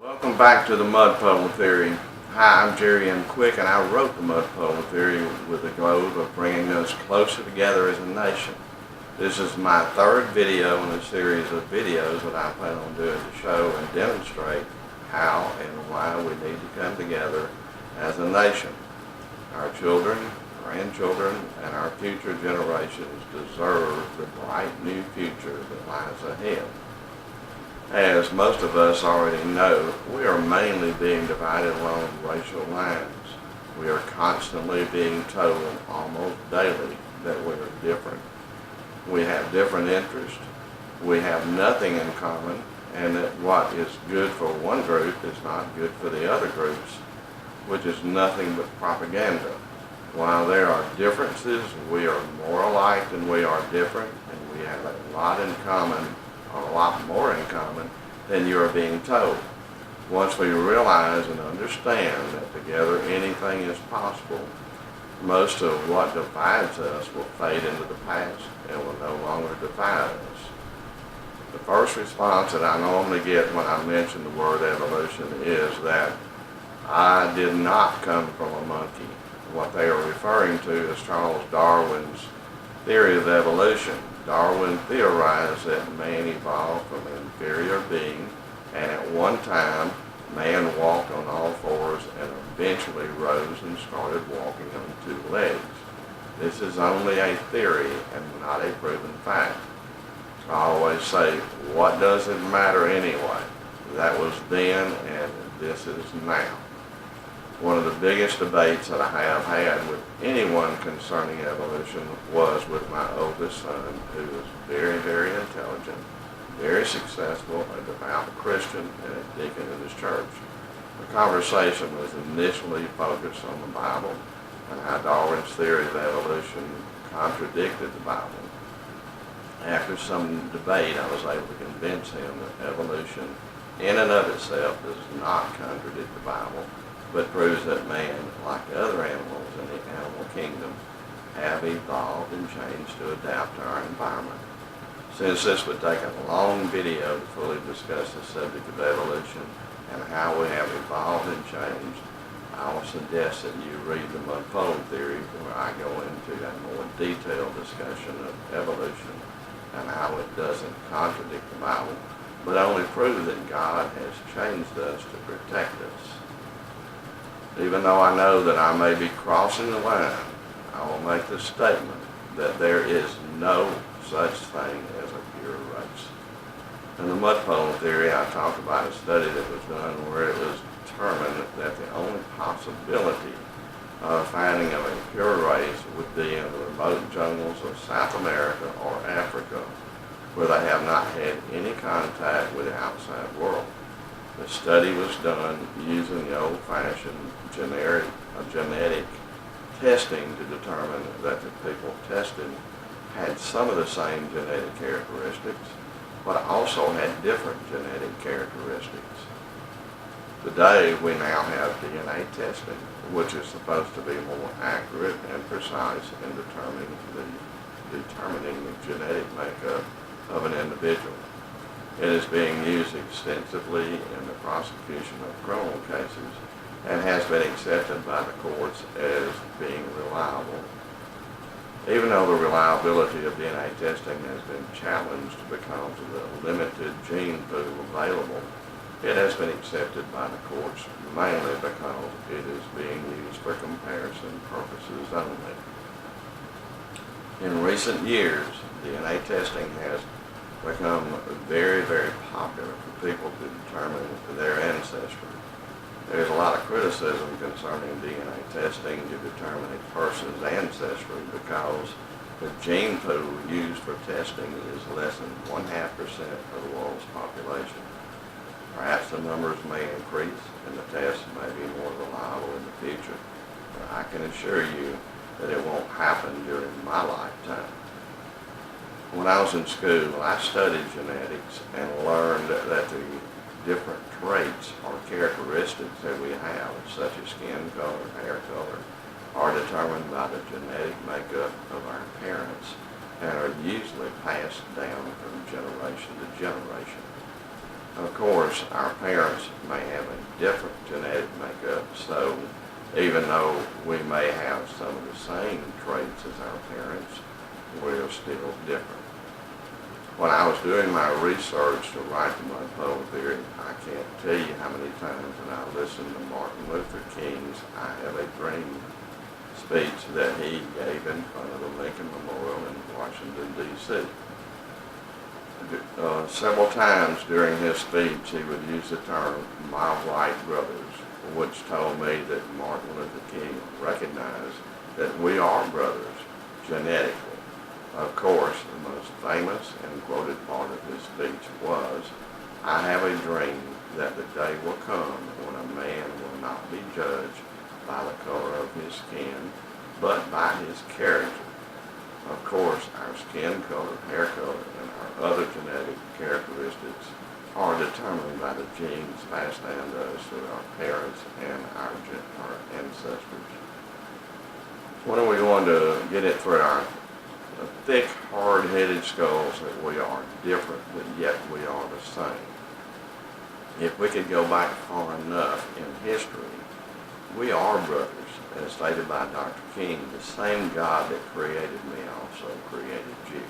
Welcome back to the Mud Puddle Theory. Hi, I'm Jerry M. Quick, and I wrote the Mud Puddle Theory with the goal of bringing us closer together as a nation. This is my third video in a series of videos that I plan on doing to show and demonstrate how and why we need to come together as a nation. Our children, grandchildren, and our future generations deserve the bright new future that lies ahead. As most of us already know, we are mainly being divided along racial lines. We are constantly being told almost daily that we are different. We have different interests. We have nothing in common, and that what is good for one group is not good for the other groups, which is nothing but propaganda. While there are differences, we are more alike than we are different, and we have a lot in common, a lot more in common than you are being told. Once we realize and understand that together anything is possible, most of what divides us will fade into the past and will no longer divide us. The first response that I normally get when I mention the word evolution is that I did not come from a monkey. What they are referring to is Charles Darwin's theory of evolution. Darwin theorized that man evolved from an inferior being, and at one time man walked on all fours and eventually rose and started walking on two legs. This is only a theory and not a proven fact. I always say, what does it matter anyway? That was then and this is now. One of the biggest debates that I have had with anyone concerning evolution was with my oldest son, who is very, very intelligent, very successful, a devout Christian, and a deacon in his church. The conversation was initially focused on the Bible and how Darwin's theory of evolution contradicted the Bible. After some debate, I was able to convince him that evolution in and of itself does not contradict the Bible, but proves that man, like other animals in the animal kingdom, have evolved and changed to adapt to our environment. Since this would take a long video to fully discuss the subject of evolution and how we have evolved and changed, I will suggest that you read the Mud Puddle Theory, where I go into a more detailed discussion of evolution and how it doesn't contradict the Bible, but only proves that God has changed us to protect us. Even though I know that I may be crossing the line, I will make the statement that there is no such thing as a pure race. In the Mud Puddle Theory, I talked about a study that was done where it was determined that the only possibility of finding of a pure race would be in the remote jungles of South America or Africa, where they have not had any contact with the outside world. The study was done using the old-fashioned genetic testing to determine that the people tested had some of the same genetic characteristics, but also had different genetic characteristics. Today, we now have DNA testing, which is supposed to be more accurate and precise in determining the genetic makeup of an individual. It is being used extensively in the prosecution of criminal cases and has been accepted by the courts as being reliable. Even though the reliability of DNA testing has been challenged because of the limited gene pool available, it has been accepted by the courts mainly because it is being used for comparison purposes only. In recent years, DNA testing has become very, very popular for people to determine their ancestry. There's a lot of criticism concerning DNA testing to determine a person's ancestry because the gene pool used for testing is less than 0.5% of the world's population. Perhaps the numbers may increase and the tests may be more reliable in the future, but I can assure you that it won't happen during my lifetime. When I was in school, I studied genetics and learned that the different traits or characteristics that we have, such as skin color, hair color, are determined by the genetic makeup of our parents and are usually passed down from generation to generation. Of course, our parents may have a different genetic makeup, so even though we may have some of the same traits as our parents, we're still different. When I was doing my research to write the Mud Puddle Theory, I can't tell you how many times when I listened to Martin Luther King's I Have a Dream speech that he gave in front of the Lincoln Memorial in Washington, D.C. Several times during his speech he would use the term, "my white brothers," which told me that Martin Luther King recognized that we are brothers genetically. Of course, the most famous and quoted part of his speech was, "I have a dream that the day will come when a man will not be judged by the color of his skin, but by his character." Of course, our skin color, hair color, and our other genetic characteristics are determined by the genes passed down to us through our parents and our ancestors. When are we going to get it through our thick, hard-headed skulls that we are different, but yet we are the same? If we could go back far enough in history, we are brothers, as stated by Dr. King. The same God that created me also created you.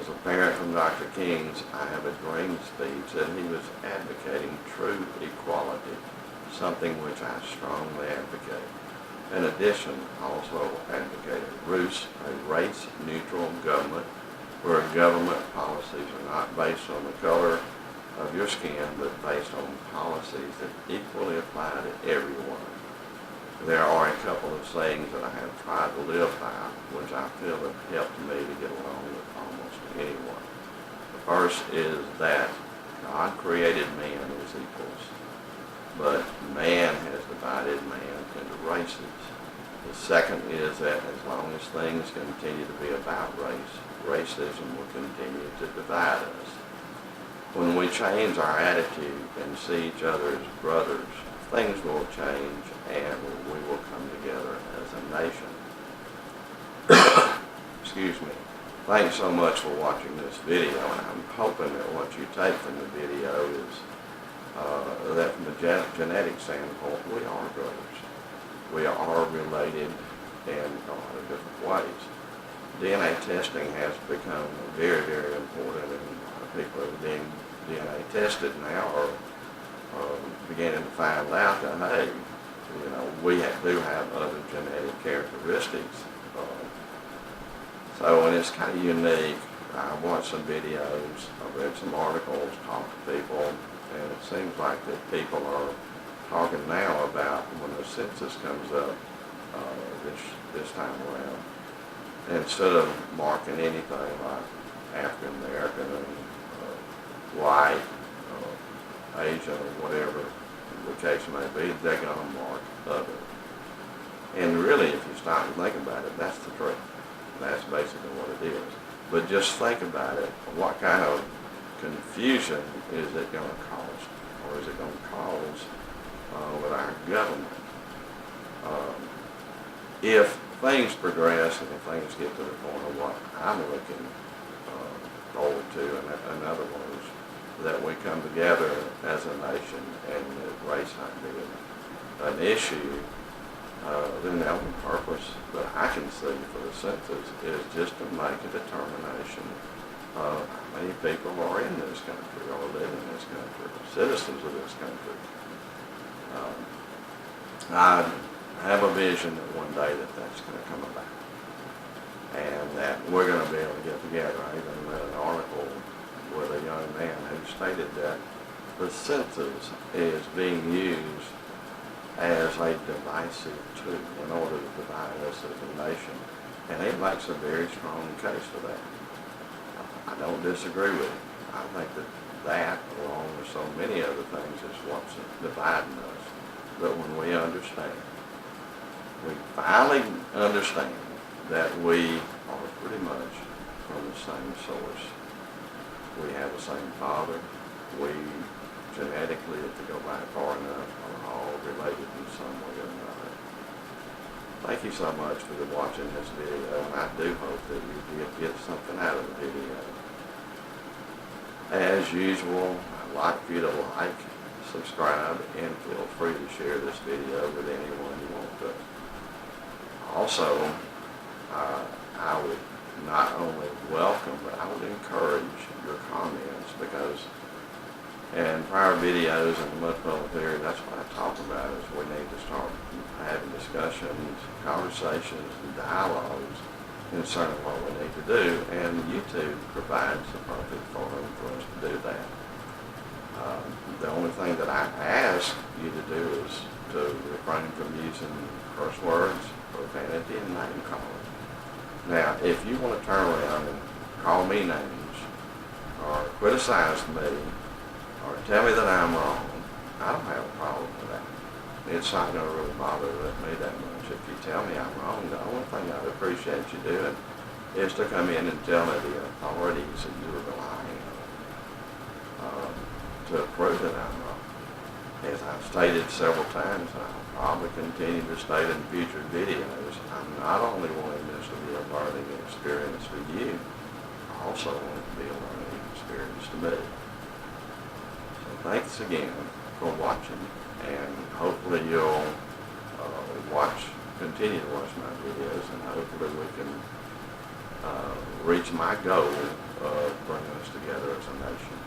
As a parent from Dr. King's I Have a Dream speech, that he was advocating true equality, something which I strongly advocate. In addition, also advocated a race-neutral government where government policies are not based on the color of your skin, but based on policies that equally apply to everyone. There are a couple of sayings that I have tried to live by, which I feel have helped me to get along with almost anyone. The first is that God created man as equals, but man has divided man into races. The second is that as long as things continue to be about race, racism will continue to divide us. When we change our attitude and see each other as brothers, things will change and we will come together as a nation. Excuse me. Thanks so much for watching this video, and I'm hoping that what you take from the video is that from a genetic standpoint, we are brothers. We are related in a lot of different ways. DNA testing has become very, very important, and a lot of people who are being DNA tested now are beginning to find out that, hey, we do have other genetic characteristics. And it's kind of unique. I watched some videos, I read some articles, talked to people, and it seems like that people are talking now about when the census comes up this time around, instead of marking anything like African American, white, Asian, or whatever the case may be, they're going to mark other. And really, if you stop and think about it, that's the truth. That's basically what it is. But just think about it. What kind of confusion is it going to cause? Or is it going to cause with our government? If things progress and if things get to the point of what I'm looking forward to, in other words, that we come together as a nation and that race not be an issue, then the only purpose that I can see for the census is just to make a determination of how many people are in this country or live in this country, citizens of this country. I have a vision that one day that's going to come about, and that we're going to be able to get together. I even read an article with a young man who stated that the census is being used as a divisive tool in order to divide us as a nation. And he makes a very strong case for that. I don't disagree with him. I think that along with so many other things, is what's dividing us. But when we finally understand that we are pretty much from the same source. We have the same father. We genetically, if we go back far enough, are all related in some way or another. Thank you so much for watching this video, and I do hope that you did get something out of the video. As usual, I I'd like for you to like, subscribe, and feel free to share this video with anyone you want to. Also, I would not only welcome, but I would encourage your comments, because in prior videos in the mud puddle theory, that's what I talk about, is we need to start having discussions, conversations, and dialogues concerning what we need to do, and YouTube provides the perfect forum for us to do that. The only thing that I ask you to do is to refrain from using curse words, profanity, and name calling. Now, if you want to turn around and call me names, or criticize me, or tell me that I'm wrong, I don't have a problem with that. It's not going to really bother me that much. If you tell me I'm wrong, the only thing I'd appreciate you doing is to come in and tell me the authorities that you are relying on to prove that I'm wrong. As I've stated several times, and I'll probably continue to state in future videos, I'm not only wanting this to be a learning experience for you, I also want it to be a learning experience to me. Thanks again for watching, and hopefully you'll continue to watch my videos, and hopefully we can reach my goal of bringing us together as a nation.